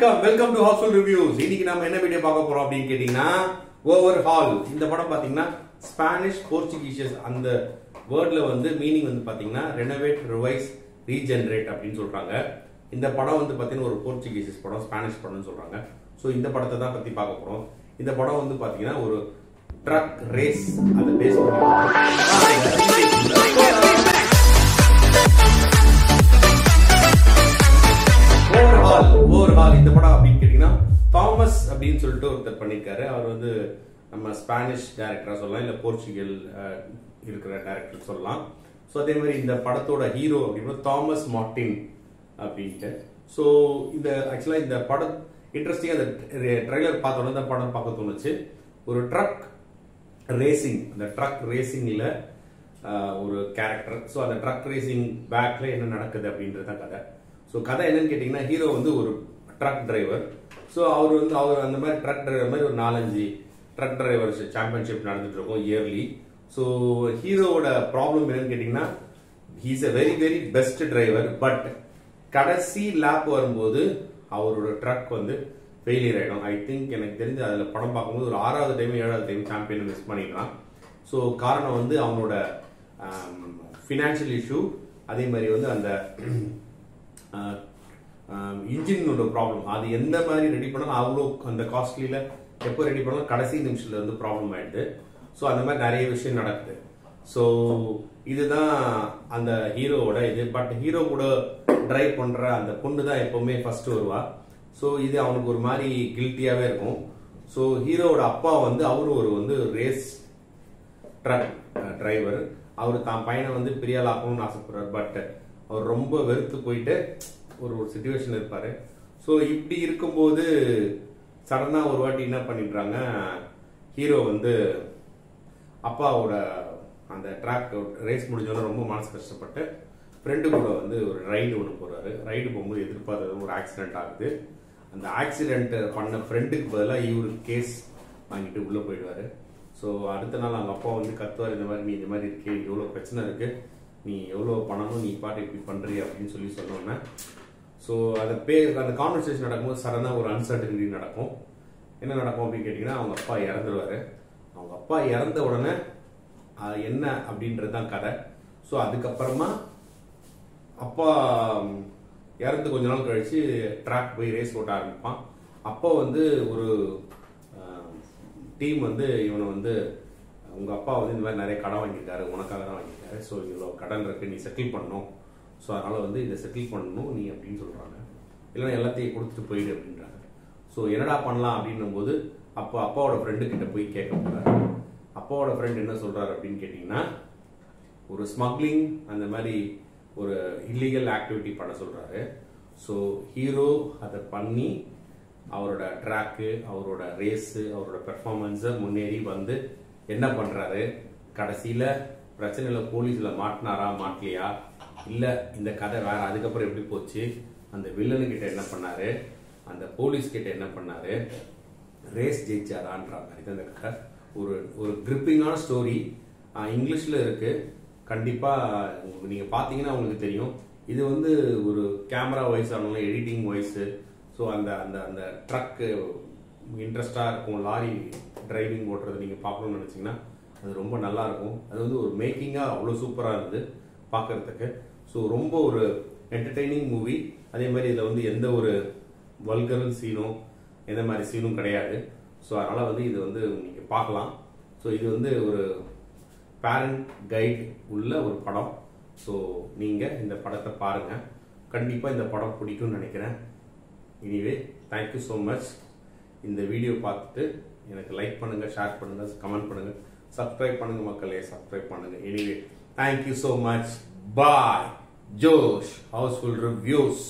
Welcome to Housefull reviews. இன்னைக்கு நாம என்ன வீடியோ பார்க்க போறோம் அப்படின்னு கேட்டீங்கன்னா, ஓவர்ஹால். இந்த படம் பாத்தீங்கன்னா ஸ்பானிஷ் போர்ச்சுகீசியஸ் அந்த வேர்ட்ல வந்து மீனிங் வந்து பாத்தீங்கன்னா ரெனோவேட், ரிவைஸ், ரீஜெனரேட் அப்படின்னு சொல்றாங்க. இந்த படம் வந்து பாத்தீங்கன்னா ஒரு போர்ச்சுகீசியஸ் படம், ஸ்பானிஷ் படம்னு சொல்றாங்க. சோ இந்த படத்தை தான் பத்தி பார்க்க போறோம். இந்த படம் வந்து பாத்தீங்கன்னா ஒரு ட்ரக் ரேஸ் அதை பேஸ் பண்ணி ஓவர்ஹால் இந்த படம் அப்படின்னு கேட்டீங்கன்னா தாமஸ் அப்படின்னு சொல்லிட்டு ஒருத்தர் பண்ணிருக்காரு. அவர் வந்து நம்ம ஸ்பானிஷ் டைரக்டரா சொல்லலாம், இல்ல போர்ச்சுகல் இருக்கிற டைரக்டர் சொல்லலாம். ஸோ அதே மாதிரி இந்த படத்தோட ஹீரோ அப்படின்னா தாமஸ் மார்டின் அப்படின்ட்டு. ஸோ இந்த ஆக்சுவலா இந்த படம் இன்ட்ரெஸ்டிங்கா அந்த ட்ரைலர் பார்த்தோன்னா இந்த படம் பார்க்க தோணுச்சு. ஒரு ட்ரக் ரேசிங், அந்த ட்ரக் ரேசிங்ல ஒரு கேரக்டர். ஸோ அந்த ட்ரக் ரேசிங் பேக்ல என்ன நடக்குது அப்படின்றது தான் கதை. ஸோ கதை என்னன்னு கேட்டீங்கன்னா, ஹீரோ வந்து ஒரு ட்ரக் டிரைவர். ஸோ அவர் அந்த மாதிரி ட்ரக் டிரைவர் மாதிரி ஒரு 4-5 ட்ரக் டிரைவர் சாம்பியன்ஷிப் நடந்துட்டு இருக்கும் இயர்லி. ஸோ ஹீரோவோட ப்ராப்ளம் என்னன்னு கேட்டீங்கன்னா, he's a very very best driver. But கடைசி லேப் வரும்போது அவரோட ட்ரக் வந்து ஃபெயிலியர் ஆயிடும். ஐ திங்க் எனக்கு தெரிஞ்சு அதில் படம் பார்க்கும்போது ஒரு 6வது டைம் 7வது டைம் சாம்பியன் மிஸ் பண்ணிடுறான். ஸோ காரணம் வந்து அவனோட ஃபினான்ஷியல் இஷ்யூ, அதே மாதிரி வந்து அந்த இன்ஜினோட ப்ராப்ளம். அது எந்த மாதிரி ரெடி பண்ணாலும் அவ்வளோ அந்த காஸ்ட்லியில எப்போ ரெடி பண்ணாலும் கடைசி நிமிஷத்துல வந்து ப்ராப்ளம் ஆயிடுது. ஸோ அந்த மாதிரி நிறைய விஷயம் நடக்குது. ஸோ இதுதான் அந்த ஹீரோவோட இது. பட் ஹீரோ கூட டிரைவ் பண்ற அந்த பொண்ணு தான் எப்பவுமே ஃபர்ஸ்ட் வருவா. ஸோ இது அவனுக்கு ஒரு மாதிரி கில்ட்டியாவே இருக்கும். ஸோ ஹீரோவோட அப்பா வந்து அவரு ஒரு வந்து ரேஸ் ட்ரக் டிரைவர். அவரு தான் பையனை வந்து பெரிய ஆள் ஆக்கணும்னு ஆசைப்படுறாரு. பட் அவர் ரொம்ப வெறுத்து போயிட்டு ஒரு சிச்சுவேஷன் இருப்பாரு. ஸோ இப்படி இருக்கும்போது சடனா ஒரு வாட்டி என்ன பண்ணிடுறாங்க, ஹீரோ வந்து அப்பாவோட அந்த ட்ராக் ரேஸ் முடிஞ்சோன்னு ரொம்ப மனசு கஷ்டப்பட்டு ஃப்ரெண்டு கூட வந்து ஒரு ரைடு ஒன்று போறாரு. ரைடு போகும்போது எதிர்பார்த்தது ஒரு ஆக்சிடென்ட் ஆகுது. அந்த ஆக்சிடென்ட் பண்ண ஃப்ரெண்டுக்கு பதிலாக இவரு கேஸ் வாங்கிட்டு உள்ள போயிடுவாரு. ஸோ அடுத்த நாள் அவங்க அப்பா வந்து கத்துவார், இந்த மாதிரி நீ இந்த மாதிரி இருக்கே, எவ்வளோ பிரச்சனை இருக்கு, நீ எவ்வளோ பண்ணணும், நீ பாட்டு இப்படி பண்றீ அப்படின்னு சொல்லி சொன்னோன்னே, ஸோ அந்த கான்வர்சேஷன் நடக்கும்போது சடனாக ஒரு அன்சர்டனிட்டி நடக்கும். என்ன நடக்கும் அப்படின்னு கேட்டிங்கன்னா, அவங்க அப்பா இறந்துருவாரு. அவங்க அப்பா இறந்த உடனே என்ன அப்படின்றது தான் கதை. ஸோ அதுக்கப்புறமா அப்பா இறந்து கொஞ்ச நாள் கழிச்சு ட்ராக் போய் ரேஸ் ஓட்ட ஆரம்பிப்பான். அப்போ வந்து ஒரு டீம் வந்து இவனை வந்து, உங்க அப்பா வந்து இந்த மாதிரி நிறைய கடன் வாங்கியிருக்காரு, உனக்காக தான் வாங்கியிருக்காரு, ஸோ இவ்வளோ கடன் இருக்கு, நீ செட்டில் பண்ணணும், ஸோ அதனால வந்து இதை செட்டில் பண்ணணும் நீ அப்படின்னு சொல்றாங்க. இல்லைன்னா எல்லாத்தையும் கொடுத்துட்டு போயிடு அப்படின்றாங்க. ஸோ என்னடா பண்ணலாம் அப்படின்னும் போது அப்போ அப்பாவோட ஃப்ரெண்டு கிட்ட போய் கேட்க போறாரு. அப்பாவோட ஃப்ரெண்ட் என்ன சொல்றாரு அப்படின்னு கேட்டீங்கன்னா, ஒரு ஸ்மக்லிங் அந்த மாதிரி ஒரு இல்லீகல் ஆக்டிவிட்டி பண்ண சொல்றாரு. ஸோ ஹீரோ அதை பண்ணி அவரோட ட்ராக்கு, அவரோட ரேஸு, அவரோட பெர்ஃபார்மன்ஸை முன்னேறி வந்து என்ன பண்றாரு, கடைசியில பிரச்சனையில போலீஸ்ல மாட்டினாரா மாட்டலையா, இல்ல இந்த கதை வேற அதுக்கப்புறம் எப்படி போச்சு, அந்த வில்லனு கிட்ட என்ன பண்ணாரு, அந்த போலீஸ் கிட்ட என்ன பண்ணாரு, ரேஸ் ஜெயிச்சாரான்ற மாதிரி தான் இந்த கதை. ஒரு கிரிப்பிங்கான ஸ்டோரி. இங்கிலீஷ்ல இருக்கு. கண்டிப்பா நீங்க பாத்தீங்கன்னா உங்களுக்கு தெரியும். இது வந்து ஒரு கேமரா வைஸ் ஆனாலும் எடிட்டிங் வைஸ், ஸோ அந்த அந்த அந்த ட்ரக் இன்ட்ரெஸ்டா இருக்கும். லாரி டிரைவிங் ஓட்டுறது நீங்க பார்க்கணும்னு நினைச்சீங்கன்னா அது ரொம்ப நல்லா இருக்கும். அது வந்து ஒரு மேக்கிங்கா அவ்வளோ சூப்பரா இருந்தது பார்க்கறதுக்கு. ஸோ ரொம்ப ஒரு என்டர்டெய்னிங் மூவி. அதே மாதிரி இதில் வந்து எந்த ஒரு வல்கர் சீனும் எந்த மாதிரி சீனும் கிடையாது. ஸோ அதனால வந்து இது வந்து நீங்க பார்க்கலாம். ஸோ இது வந்து ஒரு பேரண்ட் கைட் உள்ள ஒரு படம். ஸோ நீங்க இந்த படத்தை பாருங்க, கண்டிப்பா இந்த படம் பிடிக்கும்னு நினைக்கிறேன். Anyway thank you so much. இந்த வீடியோ பார்த்துட்டு எனக்கு லைக் பண்ணுங்க, ஷேர் பண்ணுங்க, கமெண்ட் பண்ணுங்க, சப்ஸ்கிரைப் பண்ணுங்க மக்களே, சப்ஸ்கிரைப் பண்ணுங்க. Anyway thank you so much. Bye. Josh housefull reviews.